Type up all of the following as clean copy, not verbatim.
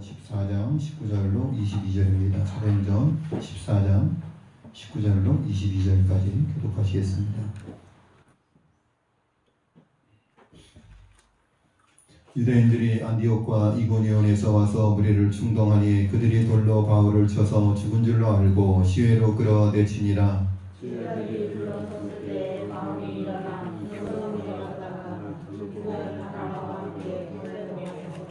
14장 19절로 22절입니다. 사도행전 14장 19절로 22절까지 교독하시겠습니다. 유대인들이 안디옥과 이고니온에서 와서 무리를 충동하니 그들이 돌로 바울을 쳐서 죽은 줄로 알고 시외로 끌어내치니라. 지휘관들이 불러섰을 때 마음이 일어나 무서움이 일어나다가 죽은 사람과 함께 보내놓았고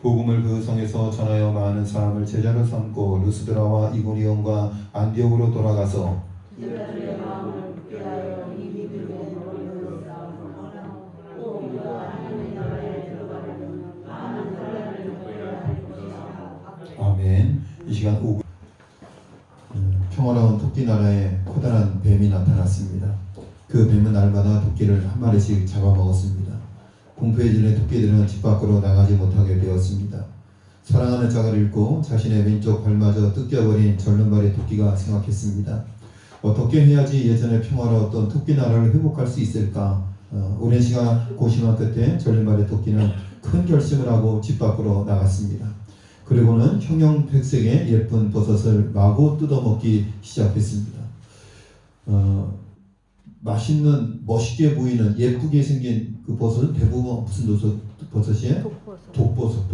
복음을 그 성에서 전하여 많은 사람을 제자로 삼고 루스드라와 이고니온과 안디옥으로 돌아가서 지휘관들의 마음을 굳게 하여 이 믿음의 머리를 쌓고 또 우리가 하나님의 나라에 들어가려면 많은 사람을 접해야 할 것이다. 아멘. 이 시간 평화로운 토끼 나라에 커다란 뱀이 나타났습니다. 그 뱀은 날마다 토끼를 한 마리씩 잡아먹었습니다. 공포에 질린 토끼들은 집 밖으로 나가지 못하게 되었습니다. 사랑하는 짝을 잃고 자신의 왼쪽 발마저 뜯겨버린 절름발의 토끼가 생각했습니다. 어떻게 해야지 예전에 평화로웠던 토끼 나라를 회복할 수 있을까? 오랜 시간 고심한 끝에 절름발의 토끼는 큰 결심을 하고 집 밖으로 나갔습니다. 그리고는 형형백색의 예쁜 버섯을 마구 뜯어먹기 시작했습니다. 맛있는 멋있게 보이는 예쁘게 생긴 그 버섯은 대부분 무슨 버섯이에요? 독버섯.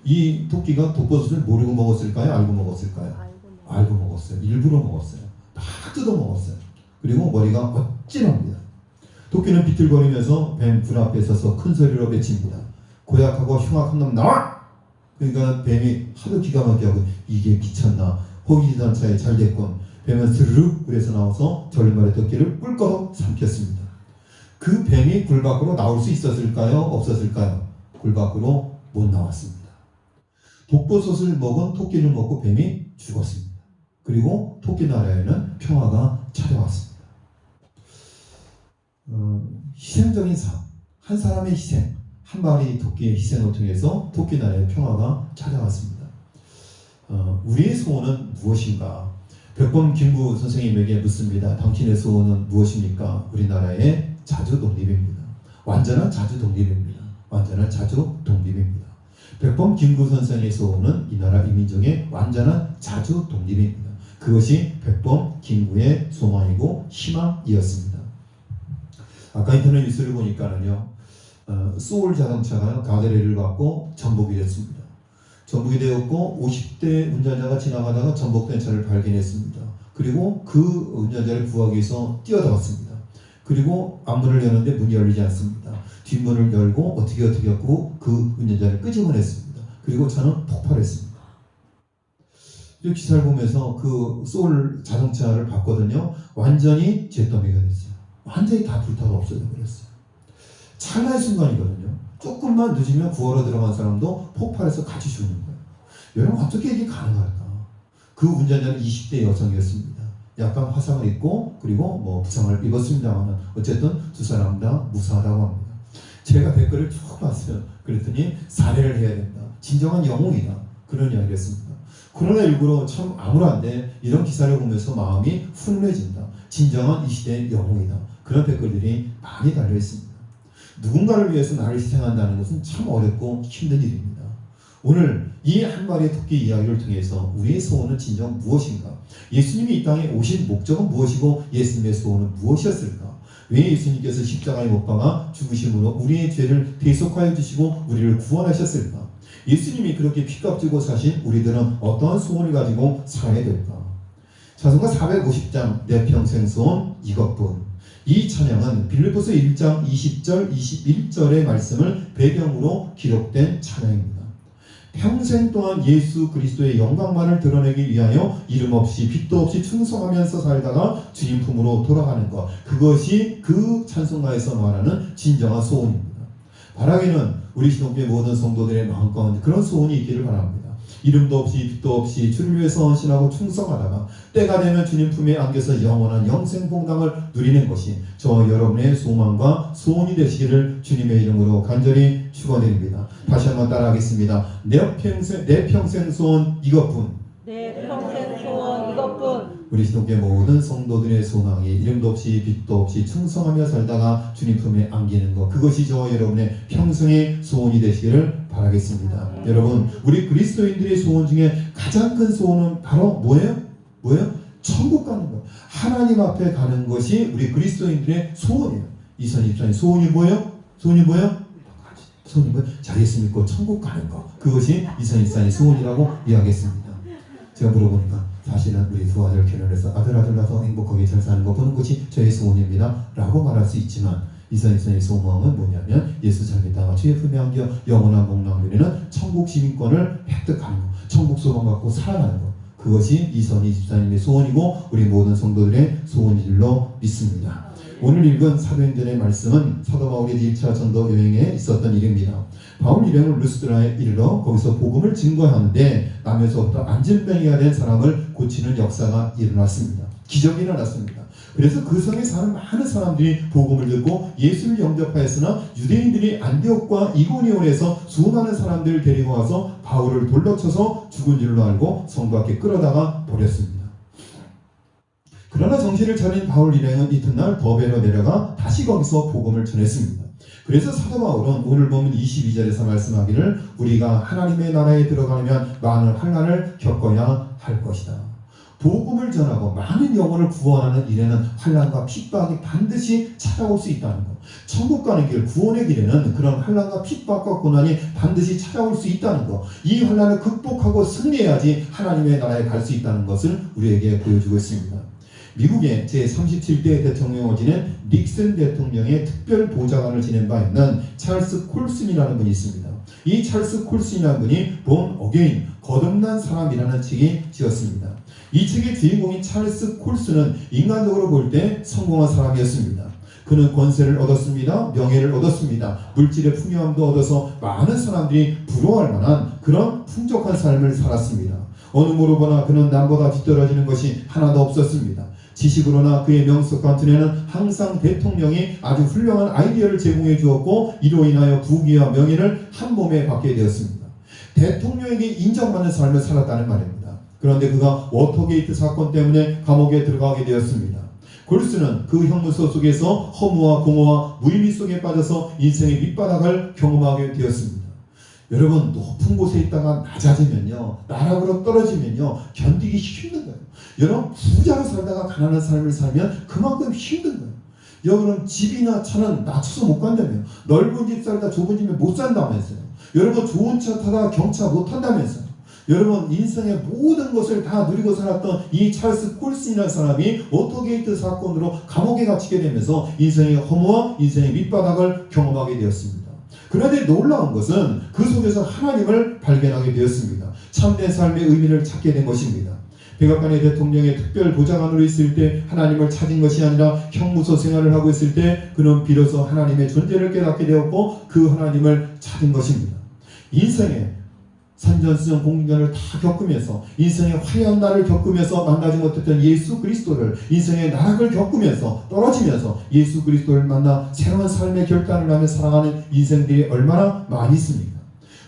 이 토끼가 독버섯을 모르고 먹었을까요? 알고 먹었을까요? 알고 먹었어요. 일부러 먹었어요. 막 뜯어먹었어요. 그리고 머리가 어찌랍니다. 토끼는 비틀거리면서 뱀 불 앞에 서서 큰 소리로 외칩니다. 고약하고 흉악한 놈 나와! 그러니까 뱀이 하도 기가 막히게 하고 이게 미쳤나 호기단차에 잘 됐군. 뱀은 스르륵 불에서 나와서 절름발의 토끼를 꿀꺽 삼켰습니다. 그 뱀이 굴 밖으로 나올 수 있었을까요? 없었을까요? 굴 밖으로 못 나왔습니다. 독버섯을 먹은 토끼를 먹고 뱀이 죽었습니다. 그리고 토끼 나라에는 평화가 찾아왔습니다. 희생적인 삶, 한 사람의 희생, 한 마리 토끼의 희생을 통해서 토끼 나라의 평화가 찾아왔습니다. 우리의 소원은 무엇인가? 백범 김구 선생님에게 묻습니다. 당신의 소원은 무엇입니까? 우리나라의 자주 독립입니다. 완전한 자주 독립입니다. 완전한 자주 독립입니다. 백범 김구 선생의 소원은 이 나라 이민족의 완전한 자주 독립입니다. 그것이 백범 김구의 소망이고 희망이었습니다. 아까 인터넷 뉴스를 보니까는요. 소울 자동차가 가드레일을 받고 전복이 됐습니다. 전복이 되었고 50대 운전자가 지나가다가 전복된 차를 발견했습니다. 그리고 그 운전자를 구하기 위해서 뛰어들었습니다. 그리고 앞문을 여는데 문이 열리지 않습니다. 뒷문을 열고 어떻게 했고 그 운전자를 끄집어냈습니다. 그리고 차는 폭발했습니다. 이 기사를 보면서 그 소울 자동차를 봤거든요. 완전히 잿더미가 됐어요. 완전히 다 불타서 없어져 버렸어요. 찰나의 순간이거든요. 조금만 늦으면 구하러 들어간 사람도 폭발해서 같이 죽는 거예요. 여러분 어떻게 이게 가능할까? 그 운전자는 20대 여성이었습니다. 약간 화상을 입고 그리고 부상을 입었습니다만 어쨌든 두 사람 다 무사하다고 합니다. 제가 댓글을 쭉 봤어요. 그랬더니 사례를 해야 된다. 진정한 영웅이다. 그런 이야기를 했습니다. 코로나19로 참 암울한데 이런 기사를 보면서 마음이 훈훈해진다. 진정한 이 시대의 영웅이다. 그런 댓글들이 많이 달려있습니다. 누군가를 위해서 나를 희생한다는 것은 참 어렵고 힘든 일입니다. 오늘 이 한 마리의 토끼 이야기를 통해서 우리의 소원은 진정 무엇인가? 예수님이 이 땅에 오신 목적은 무엇이고 예수님의 소원은 무엇이었을까? 왜 예수님께서 십자가에 못 박아 죽으심으로 우리의 죄를 대속하여 주시고 우리를 구원하셨을까? 예수님이 그렇게 피값 주고 사신 우리들은 어떠한 소원을 가지고 살아야 될까? 찬송가 450장 내 평생 소원 이것뿐. 이 찬양은 빌립보서 1장 20절 21절의 말씀을 배경으로 기록된 찬양입니다. 평생 동안 예수 그리스도의 영광만을 드러내기 위하여 이름 없이 빛도 없이 충성하면서 살다가 주님 품으로 돌아가는 것, 그것이 그 찬송가에서 말하는 진정한 소원입니다. 바라기는 우리 시동교회 모든 성도들의 마음가운데 그런 소원이 있기를 바랍니다. 이름도 없이 빛도 없이 주를 위해서 헌신하고 충성하다가 때가 되면 주님 품에 안겨서 영원한 영생봉당을 누리는 것이 저와 여러분의 소망과 소원이 되시기를 주님의 이름으로 간절히 축원드립니다. 다시 한번 따라하겠습니다. 내 평생 소원 이것뿐. 내 평생 소원 이것뿐. 우리 시동교회 모든 성도들의 소망이 이름도 없이 빛도 없이 충성하며 살다가 주님 품에 안기는 것, 그것이 저와 여러분의 평생의 소원이 되시기를 바라겠습니다. 여러분, 우리 그리스도인들의 소원 중에 가장 큰 소원은 바로 뭐예요? 천국 가는 것. 하나님 앞에 가는 것이 우리 그리스도인들의 소원이에요. 2024년 소원이 뭐예요? 소원이 뭐예요? 자리에서 믿고 천국 가는 것. 그것이 2024년 소원이라고 이야기했습니다. 제가 물어보니까 사실은 우리 두 아들 결혼해서 아들 낳아서 행복하게 잘 사는 거 보는 것이 저의 소원입니다 라고 말할 수 있지만 2024년 소망은 뭐냐면 예수 잘 믿다가 주의 품에 안겨 영원한 복락 누리는 천국 시민권을 획득하는 것, 천국 소망 갖고 살아가는 것, 그것이 2024년의 소원이고 우리 모든 성도들의 소원인 줄로 믿습니다. 오늘 읽은 사도행전의 말씀은 사도 바울의 1차 전도 여행에 있었던 일입니다. 바울 일행은 루스드라에 이르러 거기서 복음을 증거하는데 남에서부터 안진병이가 된 사람을 고치는 역사가 일어났습니다. 기적이 일어났습니다. 그래서 그 성에 사는 많은 사람들이 복음을 듣고 예수를 영접하였으나 유대인들이 안디옥과 이고니온에서 수많은 사람들을 데리고 와서 바울을 돌로 쳐서 죽은 줄로 알고 성 밖에 끌어다가 버렸습니다. 그러나 정신을 차린 바울 일행은 이튿날 더베로 내려가 다시 거기서 복음을 전했습니다. 그래서 사도 바울은 오늘 보면 22절에서 말씀하기를 우리가 하나님의 나라에 들어가려면 많은 환난을 겪어야 할 것이다. 복음을 전하고 많은 영혼을 구원하는 일에는 환난과 핍박이 반드시 찾아올 수 있다는 것. 천국 가는 길, 구원의 길에는 그런 환난과 핍박과 고난이 반드시 찾아올 수 있다는 것. 이 환난을 극복하고 승리해야지 하나님의 나라에 갈 수 있다는 것을 우리에게 보여주고 있습니다. 미국의 제37대 대통령을 지낸 닉슨 대통령의 특별 보좌관을 지낸 바 있는 찰스 콜슨이라는 분이 있습니다. 이 찰스 콜슨이라는 분이 본 어게인, 거듭난 사람이라는 책이 지었습니다. 이 책의 주인공인 찰스 콜슨은 인간적으로 볼 때 성공한 사람이었습니다. 그는 권세를 얻었습니다. 명예를 얻었습니다. 물질의 풍요함도 얻어서 많은 사람들이 부러워할 만한 그런 풍족한 삶을 살았습니다. 어느 모르거나 그는 남보다 뒤떨어지는 것이 하나도 없었습니다. 지식으로나 그의 명석 같은 애는 항상 대통령이 아주 훌륭한 아이디어를 제공해 주었고 이로 인하여 부귀와 명예를 한 몸에 받게 되었습니다. 대통령에게 인정받는 삶을 살았다는 말입니다. 그런데 그가 워터게이트 사건 때문에 감옥에 들어가게 되었습니다. 콜슨은 그 형무소 속에서 허무와 공허와 무의미 속에 빠져서 인생의 밑바닥을 경험하게 되었습니다. 여러분, 높은 곳에 있다가 낮아지면요, 나락으로 떨어지면요, 견디기 힘든 거예요. 여러분, 부자로 살다가 가난한 삶을 살면 그만큼 힘든 거예요. 여러분, 집이나 차는 낮춰서 못 간다며요. 넓은 집 살다 좁은 집에 못 산다면서요. 여러분, 좋은 차 타다가 경차 못 탄다면서요. 여러분, 인생의 모든 것을 다 누리고 살았던 이 찰스 콜슨이라는 사람이 워터게이트 사건으로 감옥에 갇히게 되면서 인생의 허무와 인생의 밑바닥을 경험하게 되었습니다. 그런데 놀라운 것은 그 속에서 하나님을 발견하게 되었습니다. 참된 삶의 의미를 찾게 된 것입니다. 백악관의 대통령의 특별 보좌관으로 있을 때 하나님을 찾은 것이 아니라 형무소 생활을 하고 있을 때 그는 비로소 하나님의 존재를 깨닫게 되었고 그 하나님을 찾은 것입니다. 인생의 산전수전 공경을 다 겪으면서 인생의 화려한 날을 겪으면서 만나지 못했던 예수 그리스도를, 인생의 나락을 겪으면서 떨어지면서 예수 그리스도를 만나 새로운 삶의 결단을 하며 살아가는 인생들이 얼마나 많이 있습니까?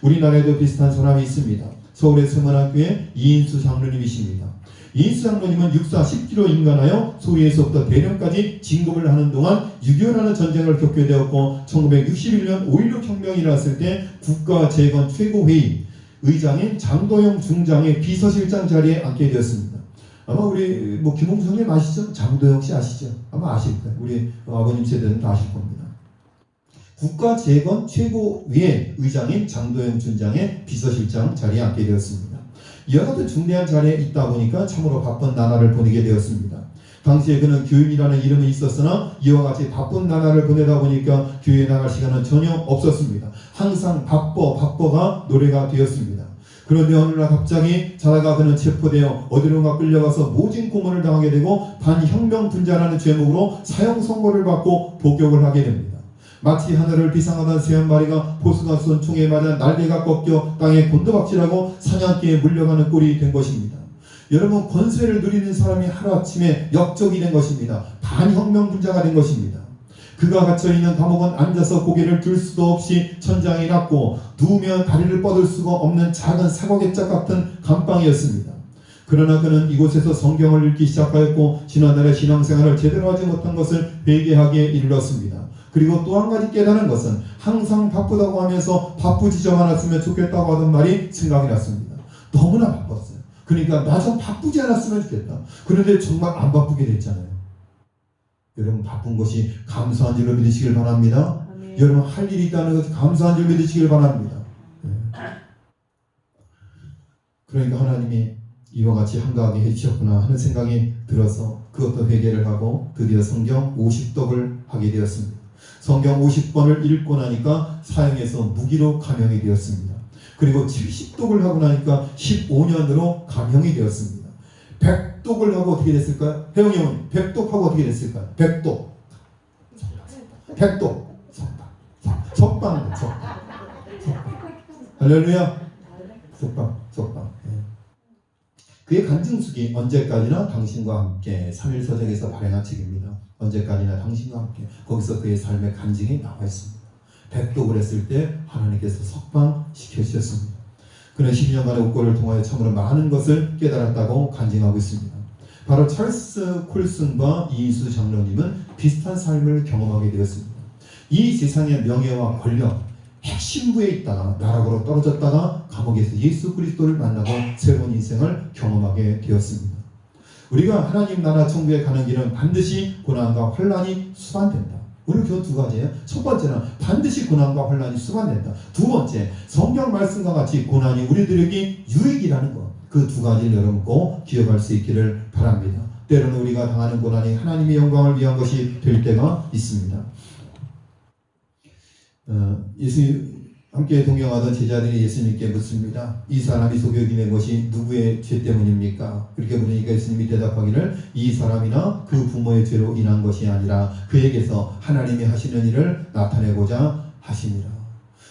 우리나라에도 비슷한 사람이 있습니다. 서울의 서문학교의 이인수 장로님이십니다. 이인수 장로님은 육사 10기로 인간하여 소위에서부터 대령까지 진급을 하는 동안 6.25라는 전쟁을 겪게 되었고 1961년 5.16 혁명이 일어났을 때 국가재건 최고회의 의장인 장도영 중장의 비서실장 자리에 앉게 되었습니다. 아마 우리 김홍수 형님 아시죠? 장도영 씨 아시죠? 아마 아실 거예요. 우리 아버님 세대는 다 아실 겁니다. 국가재건 최고위의 의장인 장도영 중장의 비서실장 자리에 앉게 되었습니다. 이와 같은 중대한 자리에 있다 보니까 참으로 바쁜 나날을 보내게 되었습니다. 당시에 그는 교인이라는 이름이 있었으나 이와 같이 바쁜 나날을 보내다 보니까 교회에 나갈 시간은 전혀 없었습니다. 항상 바빠가 노래가 되었습니다. 그런데 어느 날 갑자기 자다가 그는 체포되어 어디론가 끌려가서 모진 고문을 당하게 되고 반혁명 분자라는 제목으로 사형 선고를 받고 복역을 하게 됩니다. 마치 하늘을 비상하던 새 한 마리가 보수가 쏜 총에 맞아 날개가 꺾여 땅에 곤두박질하고 사냥개에 물려가는 꼴이 된 것입니다. 여러분, 권세를 누리는 사람이 하루아침에 역적이 된 것입니다. 반혁명 분자가 된 것입니다. 그가 갇혀있는 감옥은 앉아서 고개를 들 수도 없이 천장이 낮고 누우면 다리를 뻗을 수가 없는 작은 사과개짝 같은 감방이었습니다. 그러나 그는 이곳에서 성경을 읽기 시작하였고 지난날의 신앙생활을 제대로 하지 못한 것을 회개하기에 이르렀습니다. 그리고 또 한 가지 깨달은 것은 항상 바쁘다고 하면서 바쁘지좀 않았으면 좋겠다고 하던 말이 생각이 났습니다. 너무나 바빴어요. 그러니까 나 좀 바쁘지 않았으면 좋겠다. 그런데 정말 안 바쁘게 됐잖아요. 여러분 바쁜 것이 감사한 줄로 믿으시길 바랍니다. 아멘. 여러분 할 일이 있다는 것이 감사한 줄 믿으시길 바랍니다. 그러니까 하나님이 이와 같이 한가하게 해주셨구나 하는 생각이 들어서 그것도 회개를 하고 드디어 성경 50독을 하게 되었습니다. 성경 50권을 읽고 나니까 사형에서 무기로 감형이 되었습니다. 그리고 70독을 하고 나니까 15년으로 감형이 되었습니다. 100독을 하고 어떻게 됐을까요? 혜영이 형님 100독하고 어떻게 됐을까요? 100독 100독 석방 할렐루야 석방 그의 간증숙이 언제까지나 당신과 함께 3일서적에서 발행한 책입니다. 언제까지나 당신과 함께 거기서 그의 삶의 간증이 나와 있습니다. 100독을 했을 때 하나님께서 석방시켜 주셨습니다. 그는 12년간의 옥고를 통하여 참으로 많은 것을 깨달았다고 간증하고 있습니다. 바로 찰스 콜슨과 이인수 장로님은 비슷한 삶을 경험하게 되었습니다. 이 세상의 명예와 권력, 핵심부에 있다가 나락으로 떨어졌다가 감옥에서 예수 그리스도를 만나고 새로운 인생을 경험하게 되었습니다. 우리가 하나님 나라 천국에 가는 길은 반드시 고난과 환난이 수반된다. 오늘 교훈 두 가지예요. 첫 번째는 반드시 고난과 환난이 수반된다. 두 번째, 성경 말씀과 같이 고난이 우리들에게 유익이라는 것. 그 두 가지를 여러분 꼭 기억할 수 있기를 바랍니다. 때로는 우리가 당하는 고난이 하나님의 영광을 위한 것이 될 때가 있습니다. 함께 동경하던 제자들이 예수님께 묻습니다. 이 사람이 속여 이긴 것이 누구의 죄 때문입니까? 그렇게 물으니까 예수님이 대답하기를 이 사람이나 그 부모의 죄로 인한 것이 아니라 그에게서 하나님이 하시는 일을 나타내고자 하시니라.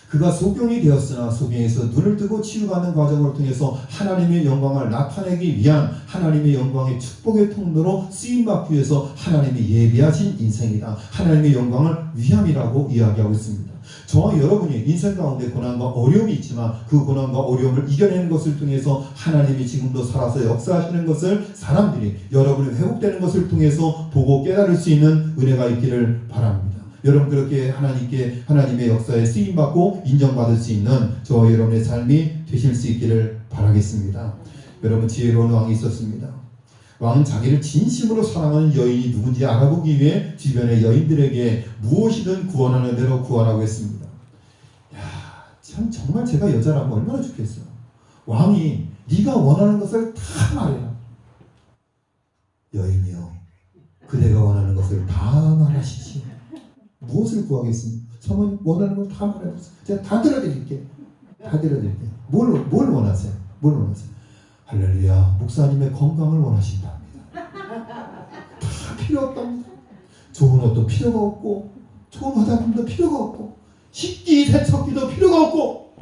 그가 소경이 되었으나 소경에서 눈을 뜨고 치유받는 과정을 통해서 하나님의 영광을 나타내기 위한 하나님의 영광의 축복의 통로로 쓰임받기 위해서 하나님이 예비하신 인생이다. 하나님의 영광을 위함이라고 이야기하고 있습니다. 저와 여러분이 인생 가운데 고난과 어려움이 있지만 그 고난과 어려움을 이겨내는 것을 통해서 하나님이 지금도 살아서 역사하시는 것을 사람들이 여러분이 회복되는 것을 통해서 보고 깨달을 수 있는 은혜가 있기를 바랍니다. 여러분 그렇게 하나님께 하나님의 역사에 쓰임받고 인정받을 수 있는 저와 여러분의 삶이 되실 수 있기를 바라겠습니다. 여러분 지혜로운 왕이 있었습니다. 왕은 자기를 진심으로 사랑하는 여인이 누군지 알아보기 위해 주변의 여인들에게 무엇이든 구원하는 대로 구하라고 했습니다. 참 정말 제가 여자라면 얼마나 좋겠어요. 왕이 네가 원하는 것을 다 말해라. 여인이여 그대가 원하는 것을 다 말하시지. 무엇을 구하겠습니까? 사모님 원하는 걸 다 말해보세요. 제가 다 들어드릴게요. 다 들어드릴게요. 뭘 원하세요? 뭘 원하세요? 할렐루야 목사님의 건강을 원하신답니다. 다 필요 없답니다. 좋은 옷도 필요가 없고 좋은 화장품도 필요가 없고 식기 세척기도 필요가 없고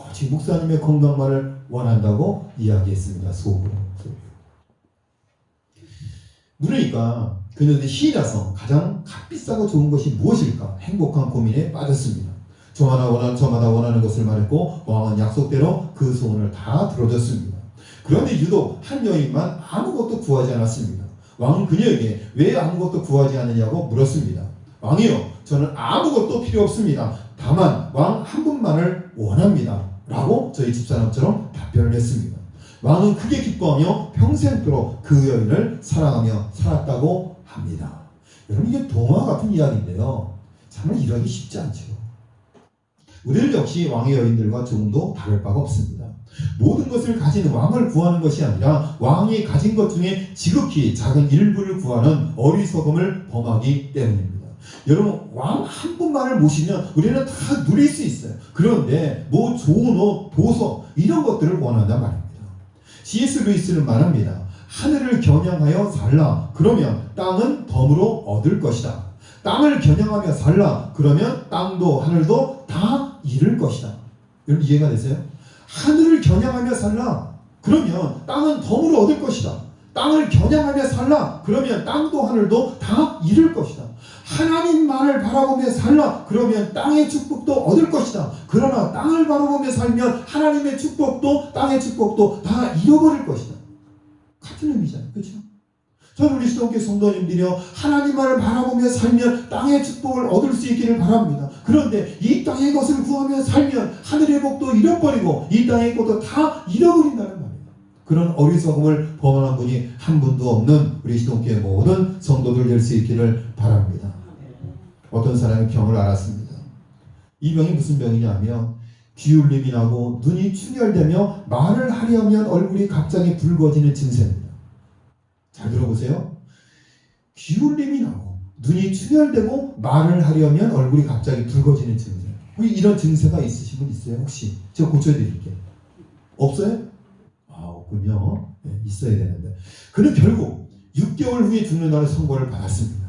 오직 목사님의 건강만을 원한다고 이야기했습니다. 속으로. 그러니까 그녀들이 신이라서 가장 값비싸고 좋은 것이 무엇일까 행복한 고민에 빠졌습니다. 저마다 원하는 것을 말했고 왕은 약속대로 그 소원을 다 들어줬습니다. 그런데 유독 한 여인만 아무것도 구하지 않았습니다. 왕은 그녀에게 왜 아무것도 구하지 않느냐고 물었습니다. 왕이요 저는 아무것도 필요 없습니다. 다만 왕 한 분만을 원합니다. 라고 저희 집사람처럼 답변을 했습니다. 왕은 크게 기뻐하며 평생토록 그 여인을 사랑하며 살았다고 합니다. 여러분 이게 동화 같은 이야기인데요. 정말 이러기 쉽지 않죠. 우리들 역시 왕의 여인들과 조금도 다를 바가 없습니다. 모든 것을 가진 왕을 구하는 것이 아니라 왕이 가진 것 중에 지극히 작은 일부를 구하는 어리석음을 범하기 때문입니다. 여러분 왕 한 분만을 모시면 우리는 다 누릴 수 있어요. 그런데 뭐 좋은 옷, 보석 이런 것들을 원한단 말입니다. C.S. 루이스는 말합니다. 하늘을 겨냥하여 살라. 그러면 땅은 덤으로 얻을 것이다. 땅을 겨냥하며 살라. 그러면 땅도 하늘도 다 잃을 것이다. 여러분 이해가 되세요? 하늘을 겨냥하며 살라. 그러면 땅은 덤으로 얻을 것이다. 땅을 겨냥하며 살라. 그러면 땅도 하늘도 다 잃을 것이다. 하나님만을 바라보며 살라. 그러면 땅의 축복도 얻을 것이다. 그러나 땅을 바라보며 살면 하나님의 축복도 땅의 축복도 다 잃어버릴 것이다. 같은 의미잖아요. 그렇죠? 저는 우리 시동교회 성도님들이요, 하나님만을 바라보며 살면 땅의 축복을 얻을 수 있기를 바랍니다. 그런데 이 땅의 것을 구하며 살면 하늘의 복도 잃어버리고 이 땅의 것도 다 잃어버린다는 말이에요. 그런 어리석음을 범하는 분이 한 분도 없는 우리 시동교회 모든 성도들 될 수 있기를 바랍니다. 어떤 사람이 병을 앓았습니다. 이 병이 무슨 병이냐면 기울림이 나고 눈이 충혈되며 말을 하려면 얼굴이 갑자기 붉어지는 증세입니다. 잘 들어보세요. 기울림이 나고 눈이 충혈되고 말을 하려면 얼굴이 갑자기 붉어지는 증세. 혹시 이런 증세가 있으신 분 있어요? 혹시? 제가 고쳐드릴게요. 없어요? 없군요. 네, 있어야 되는데. 그는 결국 6개월 후에 죽는 날에 선고를 받았습니다.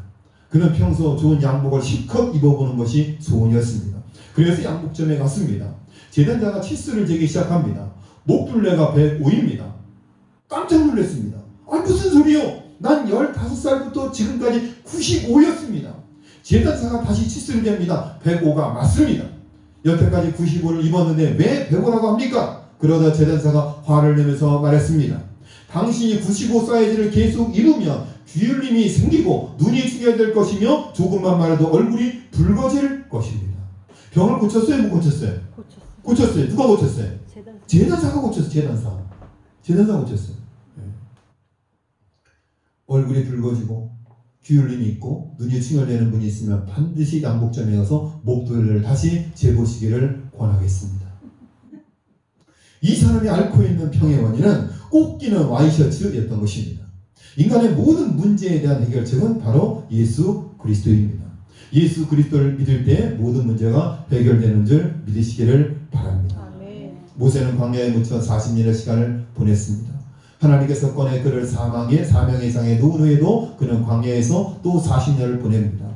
그는 평소 좋은 양복을 실컷 입어보는 것이 소원이었습니다. 그래서 양복점에 갔습니다. 제단자가 치수를 재기 시작합니다. 목둘레가 105입니다. 깜짝 놀랐습니다. 무슨 소리요? 난 15살부터 지금까지 95였습니다. 제단사가 다시 치수를 잽니다. 105가 맞습니다. 여태까지 95를 입었는데 왜 105라고 합니까? 그러다 제단사가 화를 내면서 말했습니다. 당신이 95 사이즈를 계속 입으면 기울림이 생기고 눈이 충혈될 것이며 조금만 말해도 얼굴이 붉어질 것입니다. 병을 고쳤어요? 못 고쳤어요? 고쳤어요. 누가 고쳤어요? 제단사가 고쳤어요. 제단사가 고쳤어요. 얼굴이 붉어지고 기울림이 있고 눈이 충혈되는 분이 있으면 반드시 양복점에 가서 목도리를 다시 재보시기를 권하겠습니다. 이 사람이 앓고 있는 병의 원인은 꼭 끼는 와이셔츠였던 것입니다. 인간의 모든 문제에 대한 해결책은 바로 예수 그리스도입니다. 예수 그리스도를 믿을 때 모든 문제가 해결되는 줄 믿으시기를 바랍니다. 아멘. 모세는 광야에 묻혀 40년의 시간을 보냈습니다. 하나님께서 꺼내 그를 사명의 장에 놓은 후에도 그는 광야에서 또 40년을 보냅니다.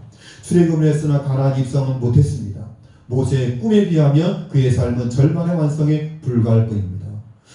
출애굽을 했으나 가나안 입성은 못했습니다. 모세의 꿈에 비하면 그의 삶은 절반의 완성에 불과할 뿐입니다.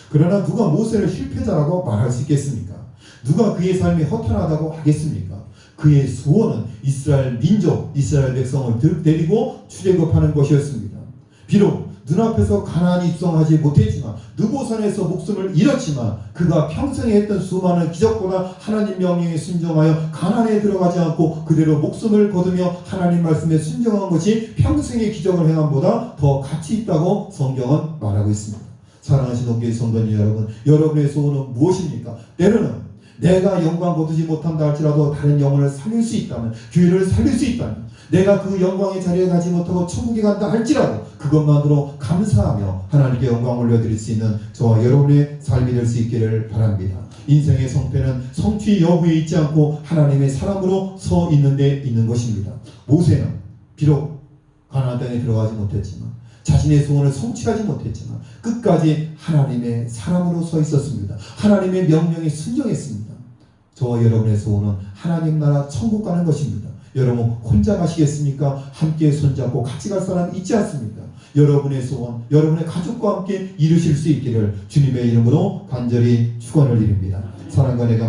그러나 누가 모세를 실패자라고 말할 수 있겠습니까? 누가 그의 삶이 허탄하다고 하겠습니까? 그의 소원은 이스라엘 민족, 이스라엘 백성을 데리고 출애굽하는 것이었습니다. 비록 눈앞에서 가나안 입성하지 못했지만 느보산에서 목숨을 잃었지만 그가 평생에 했던 수많은 기적보다 하나님 명령에 순종하여 가나안에 들어가지 않고 그대로 목숨을 거두며 하나님 말씀에 순종한 것이 평생의 기적을 행함보다 더 가치 있다고 성경은 말하고 있습니다. 사랑하시는 동교회 성도님 여러분, 여러분의 소원은 무엇입니까? 때로는 내가 영광 거두지 못한다 할지라도 다른 영혼을 살릴 수 있다면, 교회를 살릴 수 있다면, 내가 그 영광의 자리에 가지 못하고 천국에 간다 할지라도 그것만으로 감사하며 하나님께 영광 올려드릴 수 있는 저와 여러분의 삶이 될 수 있기를 바랍니다. 인생의 성패는 성취 여부에 있지 않고 하나님의 사랑으로 서 있는 데 있는 것입니다. 모세는 비록 가나안 땅에 들어가지 못했지만, 자신의 소원을 성취하지 못했지만 끝까지 하나님의 사랑으로 서 있었습니다. 하나님의 명령에 순종했습니다. 저와 여러분의 소원은 하나님 나라 천국 가는 것입니다. 여러분 혼자 가시겠습니까? 함께 손잡고 같이 갈 사람 있지 않습니까? 여러분의 소원, 여러분의 가족과 함께 이루실 수 있기를 주님의 이름으로 간절히 축원을 드립니다. 사랑과 내가